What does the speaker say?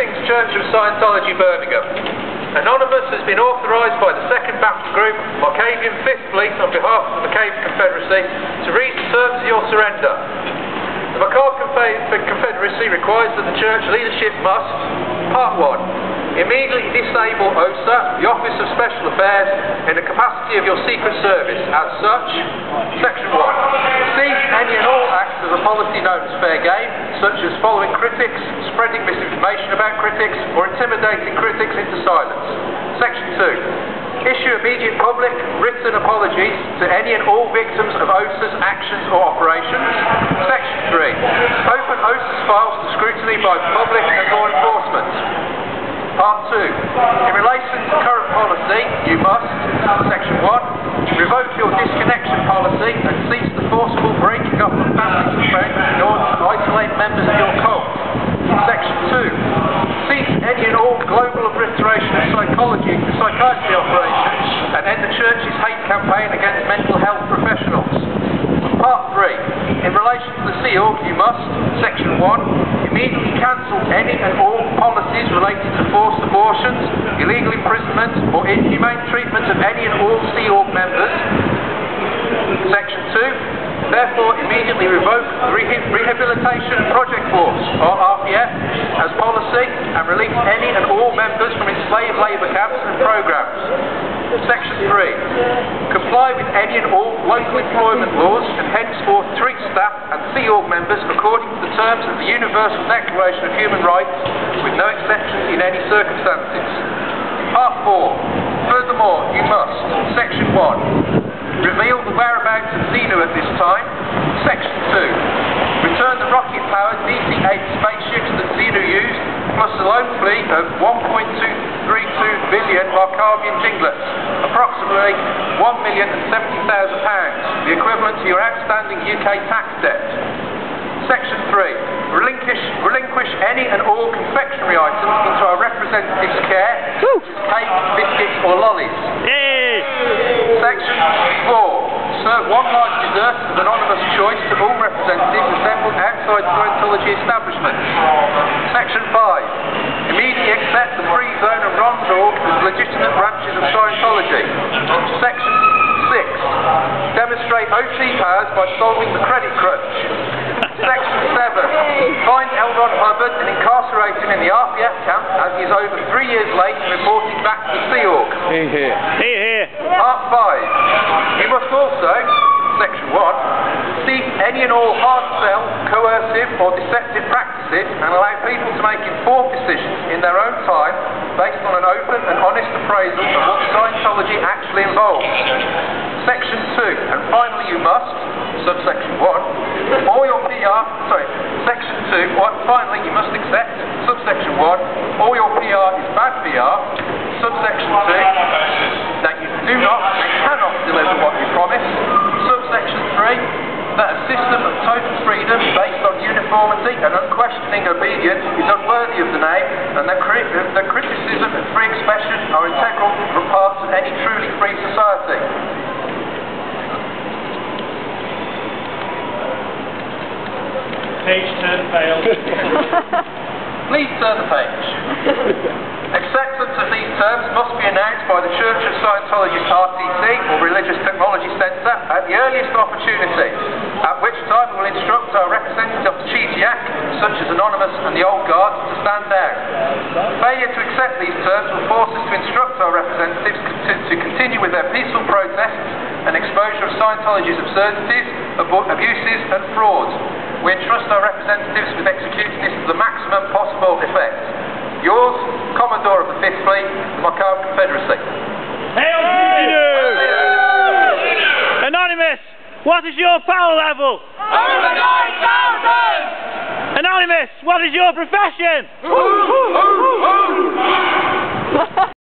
Greetings, Church of Scientology, Birmingham. Anonymous has been authorised by the 2nd Baptist Group, Marcavian 5th Fleet, on behalf of the Marcavian Confederacy, to read the terms of your surrender. The Marcavian Confederacy requires that the Church leadership must: Part 1. Immediately disable OSA, the Office of Special Affairs, in the capacity of your Secret Service. As such, Section 1. Cease any and all acts of a policy known as fair game, such as following critics, spreading misinformation about critics, or intimidating critics into silence. Section 2. Issue immediate public, written apologies to any and all victims of OSA's actions or operations. Section 3. Open OSA's files to scrutiny by the public and law enforcement. Part 2. In relation to current policy, you must: Section 1. Revoke your disconnection policy and cease the forcible breaking up of families and friends in order to isolate members of your cult. Section 2. Cease any and all global obliteration of psychiatry operations and end the Church's hate campaign against mental health professionals. Part 3. In relation to the Sea Org, you must: Section 1. Immediately cancel any and all policies related to forced abortions, illegal imprisonment, or inhumane treatment of any and all Sea Org members. Section 2. Therefore, immediately revoke the Rehabilitation Project Force, or RPF, as policy, and release any and all members from enslaved labour camps and programs. Section 3. Comply with any and all local employment laws and henceforth treat staff and Sea Org members according to the terms of the Universal Declaration of Human Rights, with no exceptions in any circumstances. Part 4. Furthermore, you must: Section 1. Reveal the whereabouts of Xenu at this time. Section 2. Return the rocket-powered DC-8 spaceships that Xenu used, plus a loan fleet of 1.232 billion Marcavian jinglets, approximately £1,070,000, the equivalent to your outstanding UK tax debt. Section 3. Relinquish any and all confectionery items into our representatives' care, such as cake, biscuits, or lollies. Section 4. Serve one large dessert of anonymous choice to all representatives assembled outside Scientology establishments. Section 5. Immediately accept the Free Zone and Rondorg as legitimate branches of Scientology. Section 6. Demonstrate OT powers by solving the credit crunch. Section 7. Find L. Ron Hubbard and incarcerate him in the RPF camp, as he is over 3 years late in reporting back to the Sea Org. Part 5. He must also: Section 1. Cease any and all hard sell, coercive or deceptive practices and allow people to make informed decisions in their own time based on an open and honest appraisal of what Scientology actually involves. Section 2. And finally you must: Subsection 1. Section 2. Finally you must accept: Subsection 1. All your PR is bad PR. Subsection 2. That you do not and cannot deliver what you promise. Subsection 3. That a system of total freedom based on uniformity and unquestioning obedience is unworthy of the name, and that criticism and free expression are integral parts of any truly free society. Page turn failed. Please turn the page. Acceptance of these terms must be announced by the Church of Scientology's RTC, or Religious Technology Centre, at the earliest opportunity, at which time we will instruct our representatives of the Cheesiac, such as Anonymous and the Old Guard, to stand down. Failure to accept these terms will force us to instruct our representatives to continue with their peaceful protests and exposure of Scientology's absurdities, abuses and frauds. We entrust our representatives with executing this to the maximum possible effect. Yours, Commodore of the 5th Fleet, the Marcavian Confederacy. Hail to you! Anonymous, what is your power level? Over 9,000! Anonymous, what is your profession?